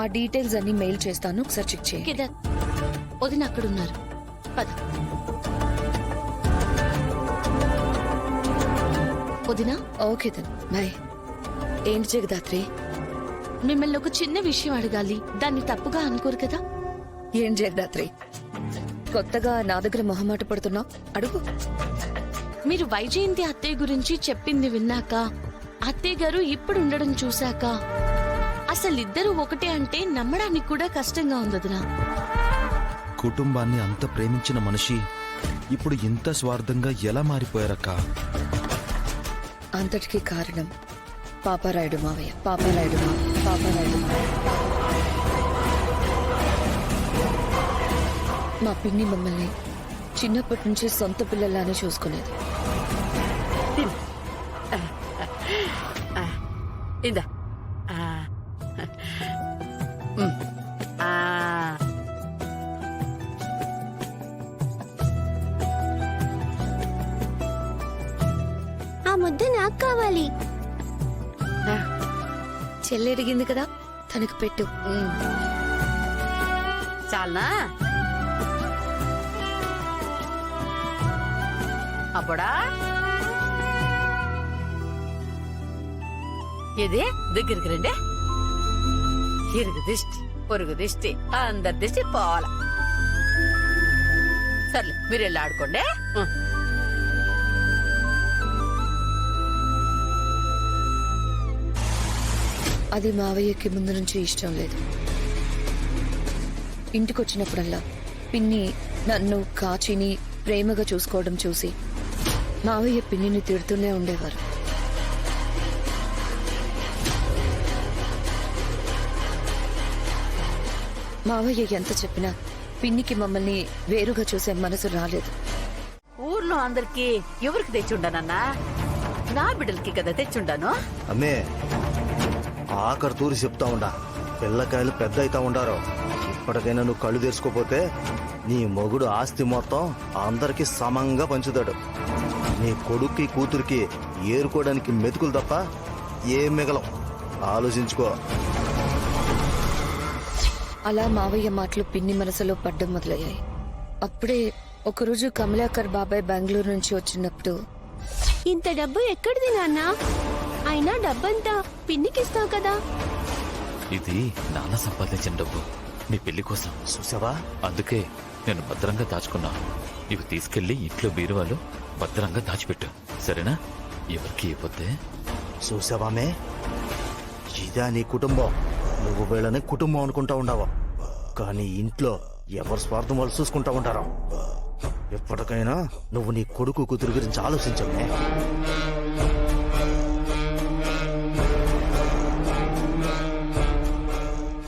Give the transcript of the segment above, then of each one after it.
ఆ డీటెయిల్స్ అన్ని మెయిల్ చేస్తాను, ఒకసారి చెక్ చేయి. కేదార్, వదిన అక్కడున్నారు, పద. వదినా. Okay then bye. ఏంటి జగదాత్రి? మిమ్మల్ని ఒక చిన్న విషయం అడగాలి, దాన్ని తప్పుగా అనుకోరు కదా? ఏం జగదాత్రి కొత్తగా నా దగ్గర మొహమాట పడుతున్నావు? అడుగు. మీరు వైజయంతి అత్తయ్య గురించి చెప్పింది విన్నాక, అత్తయ్య గారు ఇప్పుడు ఉండడం చూశాక, అసలిద్దరూ ఒకటే అంటే నమ్మడానికి కూడా కష్టంగా ఉంది వదినా. కుటుంబాన్ని అంత ప్రేమించిన మనిషి ఇప్పుడు ఇంత స్వార్థంగా ఎలా మారిపోయారక్క? అంతటికీ కారణం పాపారాయుడు మావయ్య. పాపారాయుడు మావయ్య. మా పిన్ని మమ్మల్ని చిన్నప్పటి నుంచి సొంత పిల్లల్లానే చూసుకునేది. ఇందా ఆ ముద్ద నాకు కావాలి. చెల్లి అడిగింది కదా, తనకు పెట్టు. చాలనా? అప్పుడా ఇది దగ్గరికి రండి. ఇరుగు దిష్టి, పొరుగు దిష్టి, అందరి దిష్టి పోవాల. సర్లే, మీరు వెళ్ళి ఆడుకోండి. అది మావయ్యకి ముందు నుంచి ఇష్టం లేదు. ఇంటికొచ్చినప్పుడల్లా పిన్ని నన్ను కాచిని ప్రేమగా చూసుకోవడం చూసి మావయ్య పిన్నిని తిడుతూనే ఉండేవారు. మావయ్య ఎంత చెప్పినా పిన్నికి మమ్మల్ని వేరుగా చూసే మనసు రాలేదు. ఊర్లో అందరికి ఎవరికి తెచ్చుండానన్నా? నా బిడ్డలకి కదా తెచ్చుండాను. అమ్మే ఆఖరి తూరి చెప్తా ఉండా, పిల్లకాయలు పెద్ద అయితా ఉండారో. ఇప్పటికైనా నువ్వు కళ్ళు తెరుచుకోపోతే నీ మొగుడు ఆస్తి మొత్తం అందరికి సమంగా పంచుతాడు. నీ కొడుక్కి కూతురికి ఏరుకోవడానికి మెతుకులు తప్ప ఏం మిగలం. ఆలోచించుకో. అలా మావయ్య మాటలు పిన్ని మనసులో పడ్డం మొదలయ్యాయి. అప్పుడే ఒకరోజు కమలాకర్ బాబాయ్ బెంగళూరు నుంచి వచ్చినప్పుడు, ఇంత డబ్బు ఎక్కడిది నాన్న? అయినా డబ్బంతా పిన్నికిస్తావు కదా. ఇది నాన్న సంపాదించిన డబ్బు, మీ పెళ్లి కోసం. చూసావా? అందుకే నేను భద్రంగా దాచుకున్నా. ఇవి తీసుకెళ్లి ఇంట్లో బీరువాలో భద్రంగా దాచిపెట్టు, సరేనా? ఎవరికి ఇవ్వద్దే. చూసావామే, ఇదా నీ కుటుంబం. నువ్వు వీళ్ళని కుటుంబం అనుకుంటా ఉండవా, కానీ ఇంట్లో ఎవరి స్వార్థం వాళ్ళు చూసుకుంటా ఉంటారు. ఎప్పటికైనా నువ్వు నీ కొడుకు కూతురు గురించి ఆలోచించమే.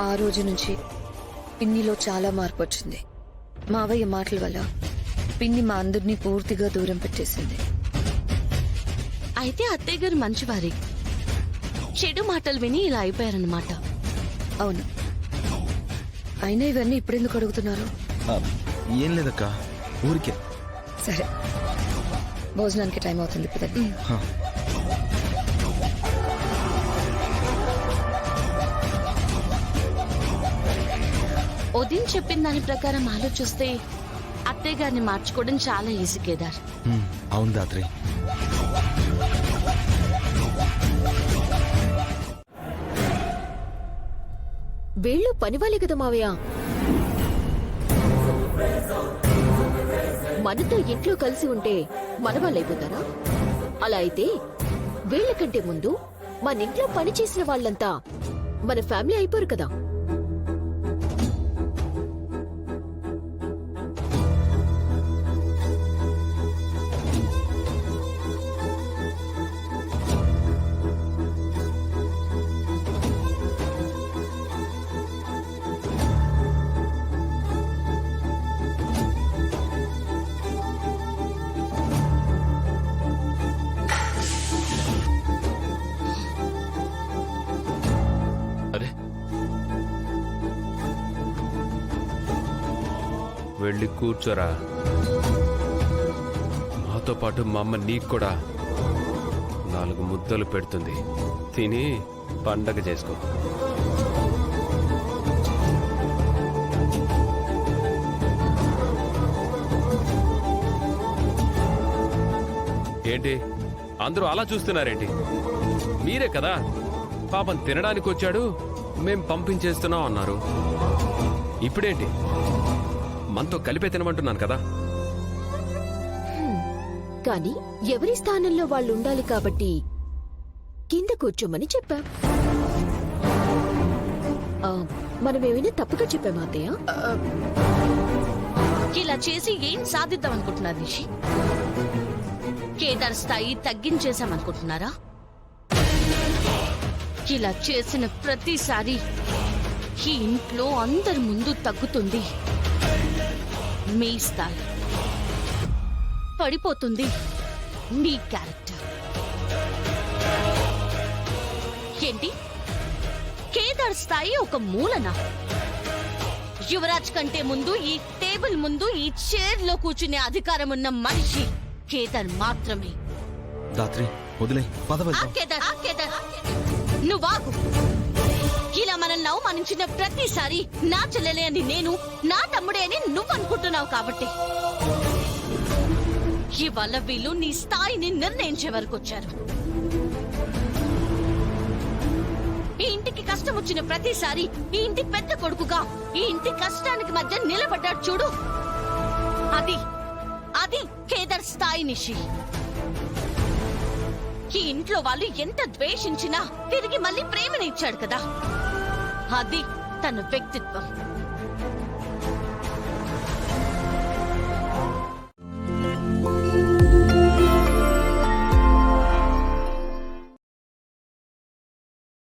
ఆ రోజు నుంచి పిన్నిలో చాలా మార్పు వచ్చింది. మావయ్య మాటల వల్ల పిన్ని మా అందరినీ పూర్తిగా దూరం పెట్టేసింది. అయితే అత్తయ్య గారు మంచివారి, చెడు మాటలు విని ఇలా అయిపోయారన్నమాట. అవును. అయినా ఇవన్నీ ఇప్పుడెందుకు అడుగుతున్నారు? ఏం లేదక్క, ఊరికే. సరే, భోజనానికి టైం అవుతుంది పదండి. ఉదయం చెప్పిన దాని ప్రకారం ఆలోచిస్తే అత్తయ్య గారిని మార్చుకోవడం చాలా ఈజీ కేదార్. అవును దాత్రి. వీళ్ళు పనివాలే కదా మావయ్య. మనతో ఇంట్లో కలిసి ఉంటే మన వాళ్ళైపోతారా? అలా అయితే వీళ్ళకంటే ముందు మన ఇంట్లో పని చేసిన వాళ్ళంతా మన ఫ్యామిలీ అయిపోరు కదా. వెళ్ళి కూర్చోరా. మాతో పాటు మా అమ్మ నీకు కూడా 4 ముద్దలు పెడుతుంది, తిని పండగ చేసుకో. ఏంటి అందరూ అలా చూస్తున్నారేంటి? మీరే కదా పాపం తినడానికి వచ్చాడు, మేం పంపించేస్తున్నాం అన్నారు. ఇప్పుడేంటి మనతో కలిపే తినమంటున్నాను కదా. కానీ ఎవరి స్థానంలో వాళ్ళు ఉండాలి కాబట్టి కింద కూర్చోమని చెప్పాం. మనమేమైనా తప్పుగా చెప్పామా అత్తయ్య? ఇలా చేసి ఏం సాధిద్దాం అనుకుంటున్నారు నిషి? కేదార్ స్థాయి తగ్గించేశామనుకుంటున్నారా? ఇలా చేసిన ప్రతిసారి ఈ ఇంట్లో అందరి ముందు తగ్గుతుంది మీ స్థాయి, పడిపోతుంది మీ క్యారెక్టర్. ఏంటి కేదార్ స్థాయి ఒక మూలన? యువరాజ్ కంటే ముందు ఈ టేబుల్ ముందు ఈ చైర్ లో కూర్చునే అధికారం ఉన్న మనిషి కేదార్ మాత్రమే. దాత్రి వదిలే, పద వెళ్దాం. కేదార్ నువ్వాగు. ఇలా మనల్ని అవమానించిన ప్రతిసారి నా చెల్లెలే అని నేను, నా తమ్ముడే అని నువ్వు అనుకుంటున్నావు కాబట్టి ఇవాళ వీళ్ళు నీ స్థాయిని నిర్ణయించే వరకు వచ్చారు. ఈ ఇంటికి కష్టం వచ్చిన ప్రతిసారి ఈ ఇంటి పెద్ద కొడుకుగా ఈ ఇంటి కష్టానికి మధ్య నిలబడ్డాడు చూడు, అది అది కేదార్ స్థాయి నిషి. ఈ ఇంట్లో వాళ్ళు ఎంత ద్వేషించినా తిరిగి మళ్ళీ ప్రేమని ఇచ్చాడు కదా, అది తన వ్యక్తిత్వం.